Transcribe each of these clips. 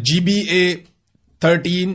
GBA 13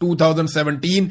2017,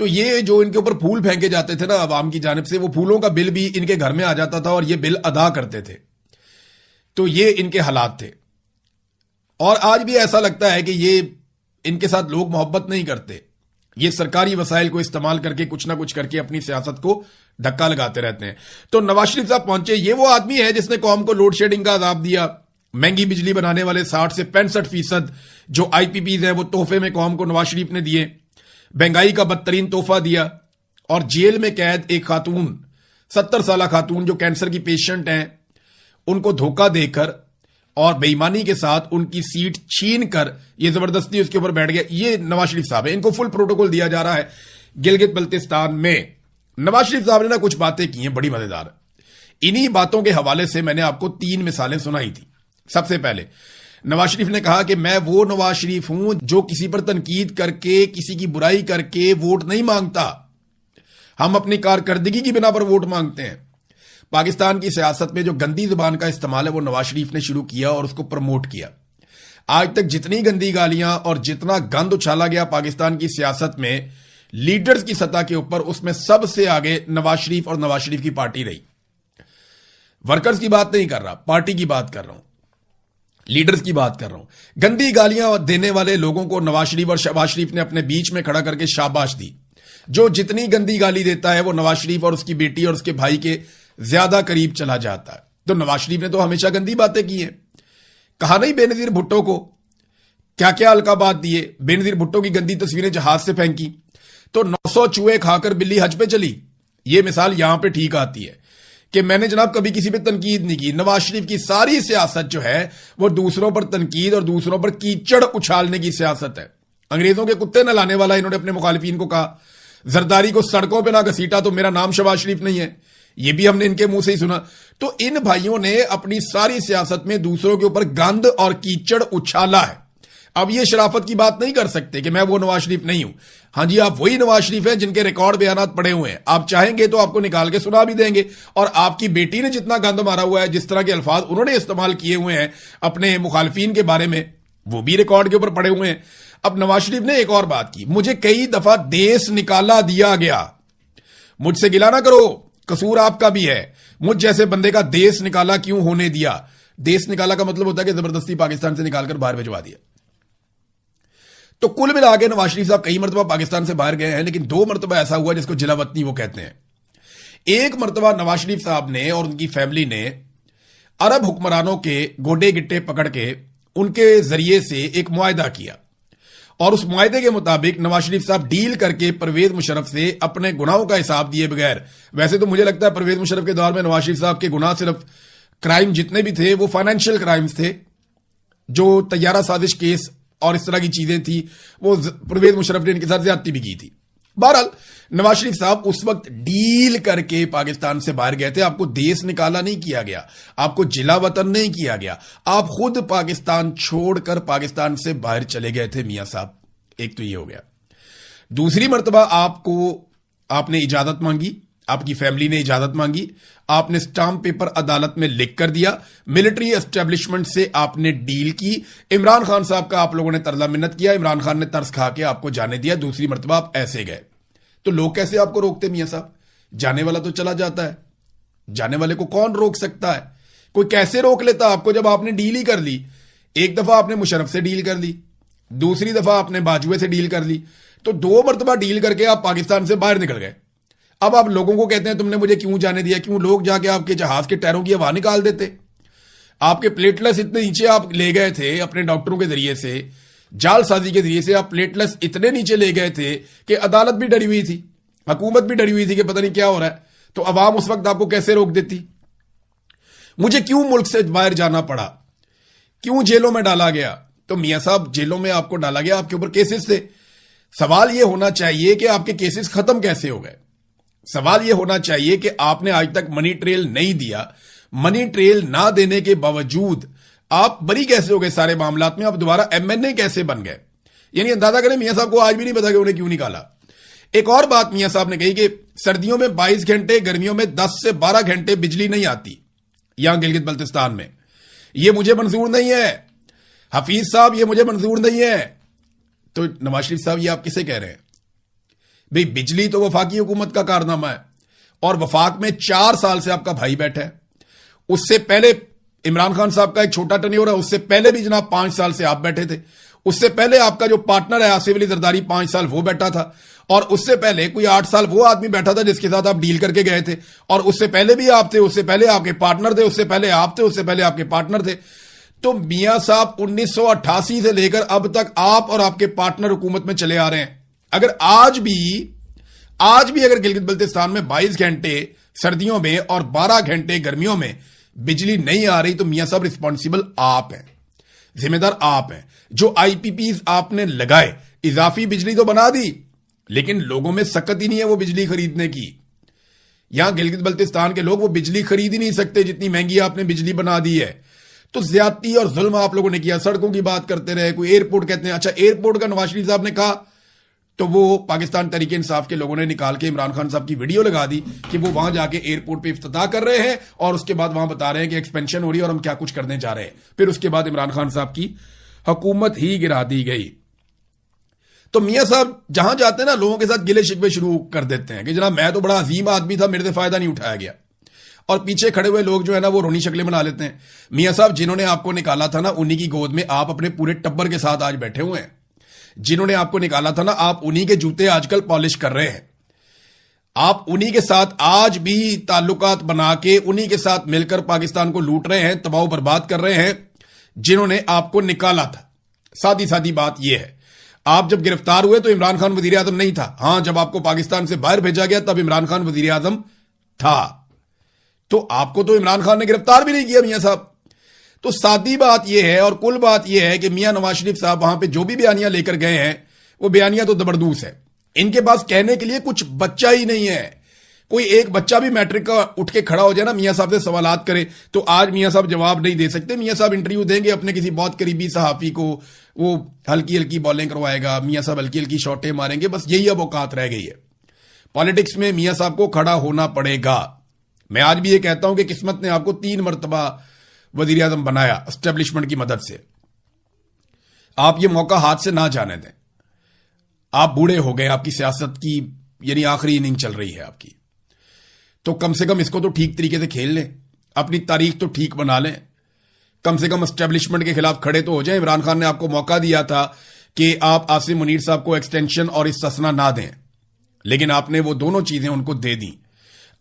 تو یہ جو ان کے اوپر پھول پھینکے جاتے تھے نا عوام کی جانب سے، وہ پھولوں کا بل بھی ان کے گھر میں آ جاتا تھا اور یہ بل ادا کرتے تھے. تو یہ ان کے حالات تھے. اور آج بھی ایسا لگتا ہے کہ یہ ان کے ساتھ لوگ محبت نہیں کرتے. یہ سرکاری وسائل کو استعمال کر کے کچھ نہ کچھ کر کے اپنی سیاست کو دھکا لگاتے رہتے ہیں. تو نواز شریف صاحب پہنچے. یہ وہ آدمی ہے جس نے قوم کو لوڈ شیڈنگ کا عذاب دیا. مہنگی بجلی بنانے والے 60 سے 65% جو آئی پی پیز ہیں وہ تحفے میں قوم کو نواز شریف نے دیے. مہنگائی کا بدترین تحفہ دیا. اور جیل میں قید ایک خاتون 70 سالہ خاتون جو کینسر کی پیشنٹ ہیں ان کو دھوکہ دے کر اور بے ایمانی کے ساتھ ان کی سیٹ چھین کر یہ زبردستی اس کے اوپر بیٹھ گیا. یہ نواز شریف صاحب ہیں. ان کو فل پروٹوکول دیا جا رہا ہے گلگت بلتستان میں. نواز شریف صاحب نے نا کچھ باتیں کی ہیں بڑی مزیدار. انہی باتوں کے حوالے سے میں نے آپ کو 3 مثالیں سنائی تھی. سب سے پہلے نواز شریف نے کہا کہ میں وہ نواز شریف ہوں جو کسی پر تنقید کر کے کسی کی برائی کر کے ووٹ نہیں مانگتا. ہم اپنی کارکردگی کی بنا پر ووٹ مانگتے ہیں. پاکستان کی سیاست میں جو گندی زبان کا استعمال ہے وہ نواز شریف نے شروع کیا اور اس کو پروموٹ کیا. آج تک جتنی گندی گالیاں اور جتنا گند اچھالا گیا پاکستان کی سیاست میں لیڈرز کی سطح کے اوپر، اس میں سب سے آگے نواز شریف اور نواز شریف کی پارٹی رہی. ورکرز کی بات نہیں کر رہا، پارٹی کی بات کر رہا ہوں، لیڈرز کی بات کر رہا ہوں. گندی گالیاں دینے والے لوگوں کو نواز شریف اور شہباز شریف نے اپنے بیچ میں کھڑا کر کے شاباش دی. جو جتنی گندی گالی دیتا ہے وہ نواز شریف اور اس کی بیٹی اور اس کے بھائی کے زیادہ قریب چلا جاتا ہے. تو نواز شریف نے تو ہمیشہ گندی باتیں کی ہیں. کہا نہیں بے نظیر بھٹو کو کیا کیا القابات دیے. بے نظیر بھٹو کی گندی تصویریں جہاز سے پھینکی تو 900 چوہے کھا کر بلی حج پہ چلی. یہ مثال یہاں پہ ٹھیک آتی ہے کہ میں نے جناب کبھی کسی پہ تنقید نہیں کی. نواز شریف کی ساری سیاست جو ہے وہ دوسروں پر تنقید اور دوسروں پر کیچڑ اچھالنے کی سیاست ہے. انگریزوں کے کتے نہ لانے والا انہوں نے اپنے مخالفین کو کہا. زرداری کو سڑکوں پہ نہ گھسیٹا تو میرا نام شہباز شریف نہیں ہے. یہ بھی ہم نے ان کے منہ سے ہی سنا. تو ان بھائیوں نے اپنی ساری سیاست میں دوسروں کے اوپر گند اور کیچڑ اچھالا ہے. اب یہ شرافت کی بات نہیں کر سکتے کہ میں وہ نواز شریف نہیں ہوں. ہاں جی آپ وہی نواز شریف ہیں جن کے ریکارڈ بیانات پڑے ہوئے ہیں. آپ چاہیں گے تو آپ کو نکال کے سنا بھی دیں گے. اور آپ کی بیٹی نے جتنا گند مارا ہوا ہے، جس طرح کے الفاظ انہوں نے استعمال کیے ہوئے ہیں اپنے مخالفین کے بارے میں، وہ بھی ریکارڈ کے اوپر پڑے ہوئے ہیں. اب نواز شریف نے ایک اور بات کی. مجھے کئی دفعہ دیس نکالا دیا گیا. مجھ سے گلا نہ کرو، قصور آپ کا بھی ہے. مجھ جیسے بندے کا دیس نکالا کیوں ہونے دیا؟ دیس نکالا کا مطلب ہوتا ہے کہ زبردستی پاکستان سے نکال کر باہر بھجوا دیا. تو کل ملا کے نواز شریف صاحب کئی مرتبہ پاکستان سے باہر گئے ہیں، لیکن 2 مرتبہ ایسا ہوا جس کو جلا وطنی وہ کہتے ہیں. ایک مرتبہ نواز شریف صاحب نے اور ان کی فیملی نے عرب حکمرانوں کے گوڈے گٹے پکڑ کے ان کے ذریعے سے ایک معاہدہ کیا، اور اس معاہدے کے مطابق نواز شریف صاحب ڈیل کر کے پرویز مشرف سے اپنے گناہوں کا حساب دیے بغیر. ویسے تو مجھے لگتا ہے پرویز مشرف کے دور میں نواز شریف صاحب کے گناہ صرف کرائم جتنے بھی تھے وہ فائنینشیل کرائمز تھے. جو طیارہ سازش کیس اور اس طرح کی چیزیں تھی وہ پرویز مشرف نے ان کے ساتھ زیادتی بھی کی تھی. بہرحال نواز شریف صاحب اس وقت ڈیل کر کے پاکستان سے باہر گئے تھے. آپ کو دیس نکالا نہیں کیا گیا، آپ کو جلا وطن نہیں کیا گیا، آپ خود پاکستان چھوڑ کر پاکستان سے باہر چلے گئے تھے میاں صاحب. ایک تو یہ ہو گیا. دوسری مرتبہ آپ نے اجازت مانگی، آپ کی فیملی نے اجازت مانگی، آپ نے اسٹامپ پیپر عدالت میں لکھ کر دیا، ملٹری اسٹیبلشمنٹ سے آپ نے ڈیل کی. عمران خان صاحب کا آپ لوگوں نے ترلا منت کیا، عمران خان نے ترس کھا کے آپ کو جانے دیا. دوسری مرتبہ آپ ایسے گئے. تو لوگ کیسے آپ کو روکتے میاں صاحب؟ جانے والا تو چلا جاتا ہے، جانے والے کو کون روک سکتا ہے؟ کوئی کیسے روک لیتا آپ کو جب آپ نے ڈیل ہی کر لی؟ ایک دفعہ آپ نے مشرف سے ڈیل کر لی، دوسری دفعہ آپ نے باجوے سے ڈیل کر لی. تو 2 مرتبہ ڈیل کر کے آپ پاکستان سے باہر نکل گئے. اب آپ لوگوں کو کہتے ہیں تم نے مجھے کیوں جانے دیا؟ کیوں لوگ جا کے آپ کے جہاز کے ٹائروں کی ہوا نکال دیتے. آپ کے پلیٹلس اتنے نیچے آپ لے گئے تھے اپنے ڈاکٹروں کے ذریعے سے، جال سازی کے ذریعے سے آپ پلیٹلس اتنے نیچے لے گئے تھے کہ عدالت بھی ڈری ہوئی تھی، حکومت بھی ڈری ہوئی تھی کہ پتہ نہیں کیا ہو رہا ہے. تو عوام اس وقت آپ کو کیسے روک دیتی؟ مجھے کیوں ملک سے باہر جانا پڑا؟ کیوں جیلوں میں ڈالا گیا؟ تو میاں صاحب جیلوں میں آپ کو ڈالا گیا، آپ کے اوپر کیسز تھے. سوال یہ ہونا چاہیے کہ آپ کے کیسز ختم کیسے ہو گئے. سوال یہ ہونا چاہیے کہ آپ نے آج تک منی ٹریل نہیں دیا. منی ٹریل نہ دینے کے باوجود آپ بری کیسے ہو گئے سارے معاملات میں؟ آپ دوبارہ MNA کیسے بن گئے؟ یعنی اندازہ کریں میاں صاحب کو آج بھی نہیں پتا کہ انہیں کیوں نکالا. ایک اور بات میاں صاحب نے کہی کہ سردیوں میں 22 گھنٹے، گرمیوں میں 10 سے 12 گھنٹے بجلی نہیں آتی یہاں گلگت بلتستان میں. یہ مجھے منظور نہیں ہے حفیظ صاحب، یہ مجھے منظور نہیں ہے. تو نواز شریف صاحب یہ آپ کسے کہہ رہے ہیں؟ بھئی بجلی تو وفاقی حکومت کا کارنامہ ہے، اور وفاق میں 4 سال سے آپ کا بھائی بیٹھا ہے. اس سے پہلے عمران خان صاحب کا ایک چھوٹا ٹنیور ہے، اس سے پہلے بھی جناب 5 سال سے آپ بیٹھے تھے. اس سے پہلے آپ کا جو پارٹنر ہے آصف علی زرداری 5 سال وہ بیٹھا تھا، اور اس سے پہلے کوئی 8 سال وہ آدمی بیٹھا تھا جس کے ساتھ آپ ڈیل کر کے گئے تھے، اور اس سے پہلے بھی آپ تھے، اس سے پہلے آپ کے پارٹنر تھے، اس سے پہلے آپ تھے، اس سے پہلے آپ کے پارٹنر تھے. تو میاں صاحب 1988 سے لے کر اب تک آپ اور آپ کے پارٹنر حکومت میں چلے آ رہے ہیں. اگر آج بھی اگر گلگت بلتستان میں 22 گھنٹے سردیوں میں اور 12 گھنٹے گرمیوں میں بجلی نہیں آ رہی، تو میاں صاحب رسپانسیبل آپ ہیں، ذمہ دار آپ ہیں. جو آئی پی پیز آپ نے لگائے، اضافی بجلی تو بنا دی، لیکن لوگوں میں سکت ہی نہیں ہے وہ بجلی خریدنے کی. یہاں گلگت بلتستان کے لوگ وہ بجلی خرید ہی نہیں سکتے جتنی مہنگی آپ نے بجلی بنا دی ہے. تو زیادتی اور ظلم آپ لوگوں نے کیا. سڑکوں کی بات کرتے رہے، کوئی ایئرپورٹ کہتے ہیں. اچھا ایئرپورٹ کا نواز شریف صاحب نے کہا تو وہ پاکستان تحریک انصاف کے لوگوں نے نکال کے عمران خان صاحب کی ویڈیو لگا دی کہ وہ وہاں جا کے ایئرپورٹ پہ افتتاح کر رہے ہیں، اور اس کے بعد وہاں بتا رہے ہیں کہ ایکسپینشن ہو رہی ہے اور ہم کیا کچھ کرنے جا رہے ہیں. پھر اس کے بعد عمران خان صاحب کی حکومت ہی گرا دی گئی. تو میاں صاحب جہاں جاتے ہیں نا، لوگوں کے ساتھ گلے شکوے شروع کر دیتے ہیں کہ جناب میں تو بڑا عظیم آدمی تھا، میرے سے فائدہ نہیں اٹھایا گیا. اور پیچھے کھڑے ہوئے لوگ جو ہے نا وہ رونی شکلیں بنا لیتے ہیں. میاں صاحب جنہوں نے آپ کو نکالا تھا نا، انہی کی گود میں آپ اپنے پورے ٹبر کے ساتھ آج بیٹھے ہوئے ہیں. جنہوں نے آپ کو نکالا تھا نا، آپ انہی کے جوتے آج کل پالش کر رہے ہیں. آپ انہی کے ساتھ آج بھی تعلقات بنا کے انہی کے ساتھ مل کر پاکستان کو لوٹ رہے ہیں، تباہ و برباد کر رہے ہیں جنہوں نے آپ کو نکالا تھا. سادی بات یہ ہے، آپ جب گرفتار ہوئے تو عمران خان وزیر اعظم نہیں تھا. ہاں جب آپ کو پاکستان سے باہر بھیجا گیا تب عمران خان وزیر اعظم تھا. تو آپ کو تو عمران خان نے گرفتار بھی نہیں کیا میاں صاحب. تو سادی بات یہ ہے اور کل بات یہ ہے کہ میاں نواز شریف صاحب وہاں پہ جو بھی بیانیاں لے کر گئے ہیں وہ بیانیاں تو زبردست ہے. ان کے پاس کہنے کے لیے کچھ بچہ ہی نہیں ہے. کوئی ایک بچہ بھی میٹرک کا اٹھ کے کھڑا ہو جائے نا، میاں صاحب سے سوالات کرے، تو آج میاں صاحب جواب نہیں دے سکتے. میاں صاحب انٹرویو دیں گے اپنے کسی بہت قریبی صحافی کو، وہ ہلکی بالنگ کروائے گا، میاں صاحب ہلکی شاٹیں ماریں گے، بس یہی اب اوقات رہ گئی ہے. پالیٹکس میں میاں صاحب کو کھڑا ہونا پڑے گا. میں آج بھی یہ کہتا ہوں کہ قسمت نے آپ کو 3 مرتبہ وزیر اعظم بنایا اسٹیبلشمنٹ کی مدد سے. آپ یہ موقع ہاتھ سے نہ جانے دیں. آپ بوڑھے ہو گئے، آپ کی سیاست کی یعنی آخری اننگ چل رہی ہے آپ کی، تو کم سے کم اس کو تو ٹھیک طریقے سے کھیل لیں، اپنی تاریخ تو ٹھیک بنا لیں. کم سے کم اسٹیبلشمنٹ کے خلاف کھڑے تو ہو جائیں. عمران خان نے آپ کو موقع دیا تھا کہ آپ عاصم منیر صاحب کو ایکسٹینشن اور استثنا نہ دیں، لیکن آپ نے وہ دونوں چیزیں ان کو دے دیں.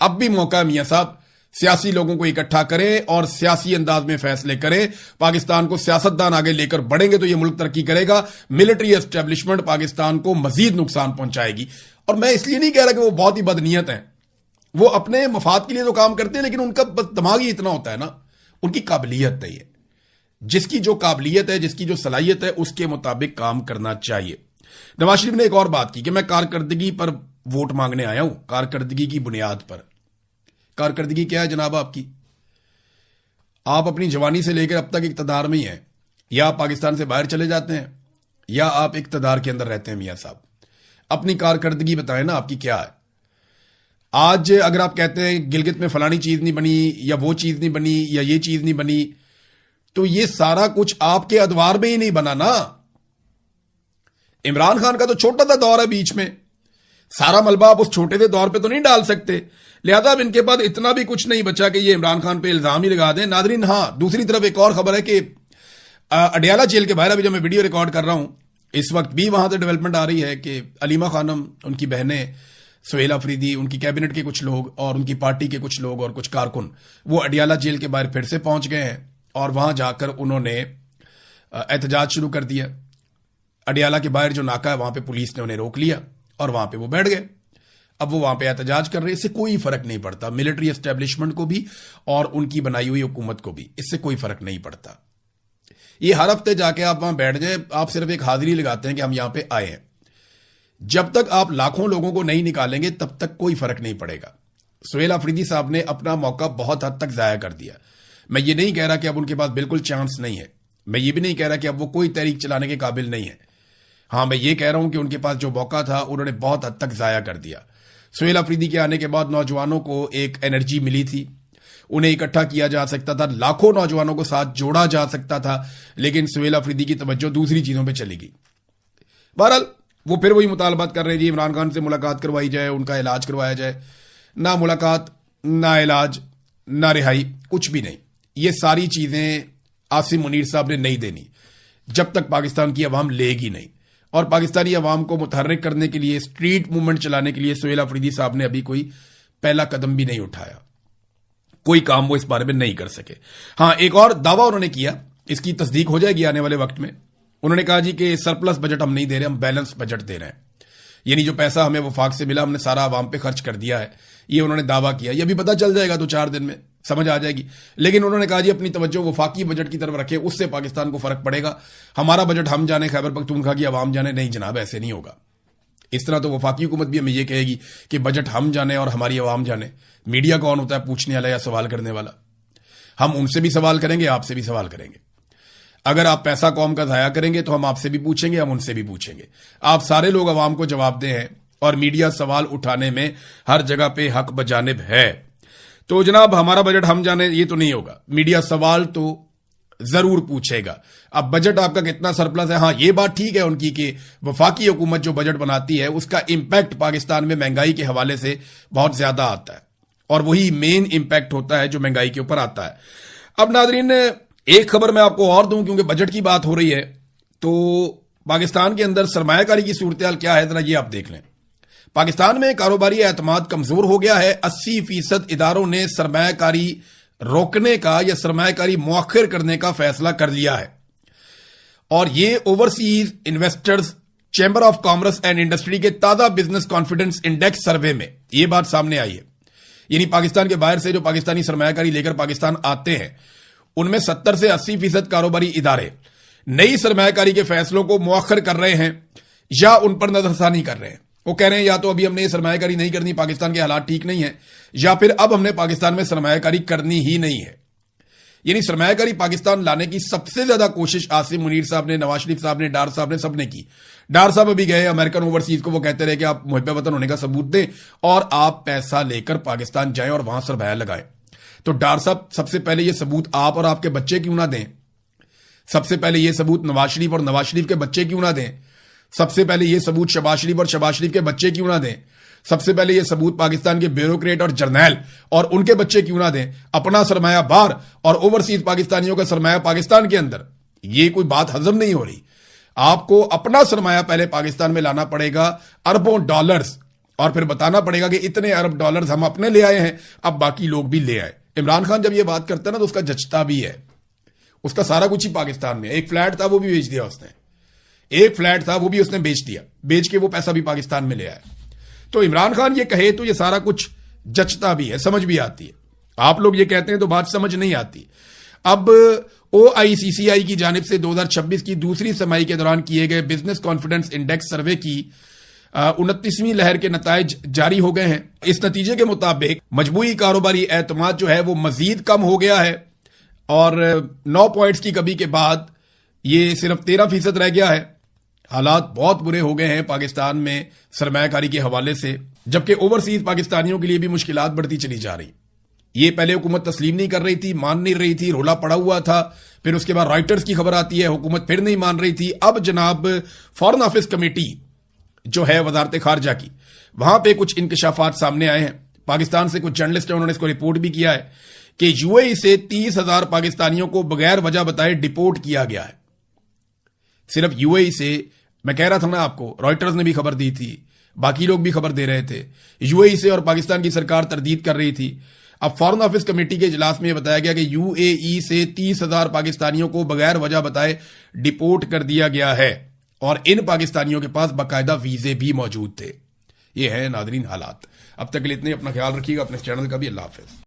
اب بھی موقع ہے میاں صاحب، سیاسی لوگوں کو اکٹھا کریں اور سیاسی انداز میں فیصلے کریں. پاکستان کو سیاستدان آگے لے کر بڑھیں گے تو یہ ملک ترقی کرے گا. ملٹری اسٹیبلشمنٹ پاکستان کو مزید نقصان پہنچائے گی. اور میں اس لیے نہیں کہہ رہا کہ وہ بہت ہی بدنیت ہیں، وہ اپنے مفاد کے لیے تو کام کرتے ہیں، لیکن ان کا دماغ ہی اتنا ہوتا ہے نا، ان کی قابلیت نہیں ہے. جس کی جو قابلیت ہے، جس کی جو صلاحیت ہے، اس کے مطابق کام کرنا چاہیے. نواز شریف نے ایک اور بات کی کہ میں کارکردگی پر ووٹ مانگنے آیا ہوں، کارکردگی کی بنیاد پر. کارکردگی کیا ہے جناب آپ کی؟ آپ اپنی جوانی سے لے کر اب تک اقتدار میں ہی ہیں، یا آپ پاکستان سے باہر چلے جاتے ہیں یا آپ اقتدار کے اندر رہتے ہیں. میاں صاحب اپنی کارکردگی بتائیں نا، آپ کی کیا ہے؟ آج اگر آپ کہتے ہیں گلگت میں فلانی چیز نہیں بنی یا وہ چیز نہیں بنی یا یہ چیز نہیں بنی، تو یہ سارا کچھ آپ کے ادوار میں ہی نہیں بنا نا. عمران خان کا تو چھوٹا سا دور ہے بیچ میں، سارا ملبہ آپ اس چھوٹے سے دور پہ تو نہیں ڈال سکتے. لہذا اب ان کے بعد اتنا بھی کچھ نہیں بچا کہ یہ عمران خان پہ الزام ہی لگا دیں. ناظرین ہاں دوسری طرف ایک اور خبر ہے کہ اڈیالہ جیل کے باہر ابھی جو میں ویڈیو ریکارڈ کر رہا ہوں اس وقت بھی وہاں سے ڈیولپمنٹ آ رہی ہے کہ علیمہ خانم، ان کی بہنیں سہیل افریدی، ان کی کیبنٹ کے کچھ لوگ اور ان کی پارٹی کے کچھ لوگ اور کچھ کارکن وہ اڈیالہ جیل کے باہر پھر سے پہنچ گئے ہیں اور وہاں جا کر انہوں نے احتجاج شروع کر دیا. اڈیالہ کے باہر جو ناکہ ہے وہاں پہ پولیس نے انہیں روک لیا اور وہاں پہ وہ بیٹھ گئے. اب وہ وہاں پہ احتجاج کر رہے ہیں. اس سے کوئی فرق نہیں پڑتا ملٹری اسٹیبلشمنٹ کو بھی اور ان کی بنائی ہوئی حکومت کو بھی، اس سے کوئی فرق نہیں پڑتا. یہ ہر ہفتے جا کے آپ وہاں بیٹھ جائیں، آپ صرف ایک حاضری لگاتے ہیں کہ ہم یہاں پہ آئے ہیں. جب تک آپ لاکھوں لوگوں کو نہیں نکالیں گے تب تک کوئی فرق نہیں پڑے گا. سہیل افریدی صاحب نے اپنا موقع بہت حد تک ضائع کر دیا. میں یہ نہیں کہہ رہا کہ اب ان کے پاس بالکل چانس نہیں ہے، میں یہ بھی نہیں کہہ رہا کہ اب وہ کوئی تحریک چلانے کے قابل نہیں ہے. ہاں میں یہ کہہ رہا ہوں کہ ان کے پاس جو موقع تھا انہوں نے بہت حد تک ضائع کر دیا. سہیل افریدی کے آنے کے بعد نوجوانوں کو ایک انرجی ملی تھی، انہیں اکٹھا کیا جا سکتا تھا، لاکھوں نوجوانوں کو ساتھ جوڑا جا سکتا تھا، لیکن سہیل افریدی کی توجہ دوسری چیزوں پہ چلی گئی. بہرحال وہ پھر وہی مطالبات کر رہے ہیں جی عمران خان سے ملاقات کروائی جائے, ان کا علاج کروایا جائے. نہ ملاقات, نہ علاج, نہ رہائی, کچھ بھی نہیں. یہ ساری چیزیں عاصم منیر صاحب نے نہیں دینی جب تک پاکستان کی عوام لے گی نہیں. اور پاکستانی عوام کو متحرک کرنے کے لیے, اسٹریٹ موومنٹ چلانے کے لیے سہیل آفریدی صاحب نے ابھی کوئی پہلا قدم بھی نہیں اٹھایا. کوئی کام وہ اس بارے میں نہیں کر سکے. ہاں, ایک اور دعویٰ انہوں نے کیا, اس کی تصدیق ہو جائے گی آنے والے وقت میں. انہوں نے کہا جی کہ سرپلس بجٹ ہم نہیں دے رہے, ہم بیلنس بجٹ دے رہے ہیں. یعنی جو پیسہ ہمیں وفاق سے ملا ہم نے سارا عوام پہ خرچ کر دیا ہے. یہ انہوں نے دعویٰ کیا. یہ بھی پتہ چل جائے گا 2-4 دن میں, سمجھ آ جائے گی. لیکن انہوں نے کہا جی اپنی توجہ وفاقی بجٹ کی طرف رکھے, اس سے پاکستان کو فرق پڑے گا. ہمارا بجٹ ہم جانے, خیبر پختونخوا کی عوام جانے. نہیں جناب, ایسے نہیں ہوگا. اس طرح تو وفاقی حکومت بھی ہمیں یہ کہے گی کہ بجٹ ہم جانے اور ہماری عوام جانے. میڈیا کون ہوتا ہے پوچھنے والا یا سوال کرنے والا؟ ہم ان سے بھی سوال کریں گے, آپ سے بھی سوال کریں گے. اگر آپ پیسہ قوم کا ضائع کریں گے تو ہم آپ سے بھی پوچھیں گے, ہم ان سے بھی پوچھیں گے. آپ سارے لوگ عوام کو جواب دیں ہیں, اور میڈیا سوال اٹھانے میں ہر جگہ پہ حق بجانب ہے. تو جناب ہمارا بجٹ ہم جانے یہ تو نہیں ہوگا. میڈیا سوال تو ضرور پوچھے گا. اب بجٹ آپ کا کتنا سرپلس ہے, ہاں یہ بات ٹھیک ہے ان کی کہ وفاقی حکومت جو بجٹ بناتی ہے اس کا امپیکٹ پاکستان میں مہنگائی کے حوالے سے بہت زیادہ آتا ہے, اور وہی مین امپیکٹ ہوتا ہے جو مہنگائی کے اوپر آتا ہے. اب ناظرین ایک خبر میں آپ کو اور دوں, کیونکہ بجٹ کی بات ہو رہی ہے, تو پاکستان کے اندر سرمایہ کاری کی صورتحال کیا ہے ذرا یہ آپ دیکھ لیں. پاکستان میں کاروباری اعتماد کمزور ہو گیا ہے. 80% اداروں نے سرمایہ کاری روکنے کا یا سرمایہ کاری مؤخر کرنے کا فیصلہ کر لیا ہے. اور یہ overseas investors chamber of commerce and industry کے تازہ بزنس کانفیڈنس انڈیکس سروے میں یہ بات سامنے آئی ہے. یعنی پاکستان کے باہر سے جو پاکستانی سرمایہ کاری لے کر پاکستان آتے ہیں, ان میں 70 سے 80% کاروباری ادارے نئی سرمایہ کاری کے فیصلوں کو مؤخر کر رہے ہیں یا ان پر نظر ثانی کر رہے ہیں. وہ کہہ رہے ہیں یا تو ابھی ہم نے یہ سرمایہ کاری نہیں کرنی, پاکستان کے حالات ٹھیک نہیں ہیں, یا پھر اب ہم نے پاکستان میں سرمایہ کاری کرنی ہی نہیں ہے. یعنی سرمایہ کاری پاکستان لانے کی سب سے زیادہ کوشش عاصم منیر صاحب نے, نواز شریف صاحب نے, ڈار صاحب نے, سب نے کی. ڈار صاحب ابھی گئے امریکن اوورسیز کو, وہ کہتے رہے کہ آپ محب وطن ہونے کا ثبوت دیں اور آپ پیسہ لے کر پاکستان جائیں اور وہاں سرمایہ لگائیں. تو ڈار صاحب سب سے پہلے یہ ثبوت آپ اور آپ کے بچے کیوں نہ دیں؟ سب سے پہلے یہ ثبوت نواز شریف اور نواز شریف کے بچے کیوں نہ دیں؟ سب سے پہلے یہ ثبوت شہباز شریف اور شہباز شریف کے بچے کیوں نہ دیں؟ سب سے پہلے یہ ثبوت پاکستان کے بیوروکریٹ اور جرنیل اور ان کے بچے کیوں نہ دیں؟ اپنا سرمایہ باہر اور اوورسیز پاکستانیوں کا سرمایہ پاکستان کے اندر, یہ کوئی بات ہضم نہیں ہو رہی. آپ کو اپنا سرمایہ پہلے پاکستان میں لانا پڑے گا, اربوں ڈالرز, اور پھر بتانا پڑے گا کہ اتنے ارب ڈالرز ہم اپنے لے آئے ہیں, اب باقی لوگ بھی لے آئے. عمران خان جب یہ بات کرتا ہے نا تو اس کا جچتا بھی ہے, اس کا سارا کچھ ہی پاکستان میں. ایک فلیٹ تھا وہ بھی بیچ دیا اس نے, ایک فلیٹ تھا وہ بھی اس نے بیچ دیا, بیچ کے وہ پیسہ بھی پاکستان میں لے آیا. تو عمران خان یہ کہے تو یہ سارا کچھ جچتا بھی ہے, سمجھ بھی آتی ہے. آپ لوگ یہ کہتے ہیں تو بات سمجھ نہیں آتی. اب OICCI کی جانب سے 2026 کی دوسری سرمائی کے دوران کیے گئے بزنس کانفیڈنس انڈیکس سروے کی 29ویں لہر کے نتائج جاری ہو گئے ہیں. اس نتیجے کے مطابق مجموعی کاروباری اعتماد جو ہے وہ مزید کم ہو گیا ہے, اور 9 پوائنٹس کی کمی کے بعد یہ صرف 13% رہ گیا ہے. حالات بہت برے ہو گئے ہیں پاکستان میں سرمایہ کاری کے حوالے سے, جبکہ اوورسیز پاکستانیوں کے لیے بھی مشکلات بڑھتی چلی جا رہی. یہ پہلے حکومت تسلیم نہیں کر رہی تھی, مان نہیں رہی تھی, رولا پڑا ہوا تھا. پھر اس کے بعد رائٹرز کی خبر آتی ہے, حکومت پھر نہیں مان رہی تھی. اب جناب فارن آفس کمیٹی جو ہے وزارت خارجہ کی, وہاں پہ کچھ انکشافات سامنے آئے ہیں. پاکستان سے کچھ جرنلسٹ ہیں, انہوں نے اس کو رپورٹ بھی کیا ہے کہ UAE سے 30,000 پاکستانیوں کو بغیر وجہ بتائے ڈپورٹ کیا گیا ہے. صرف UAE سے. میں کہہ رہا تھا نا آپ کو, رائٹرز نے بھی خبر دی تھی, باقی لوگ بھی خبر دے رہے تھے. UAE سے اور پاکستان کی سرکار تردید کر رہی تھی. اب فارن آفس کمیٹی کے اجلاس میں یہ بتایا گیا کہ UAE سے 30,000 پاکستانیوں کو بغیر وجہ بتائے ڈپورٹ کر دیا گیا ہے, اور ان پاکستانیوں کے پاس باقاعدہ ویزے بھی موجود تھے. یہ ہے ناظرین حالات. اب تک کے لیے اتنے, اپنا خیال رکھیے گا, اپنے چینل کا بھی. اللہ حافظ.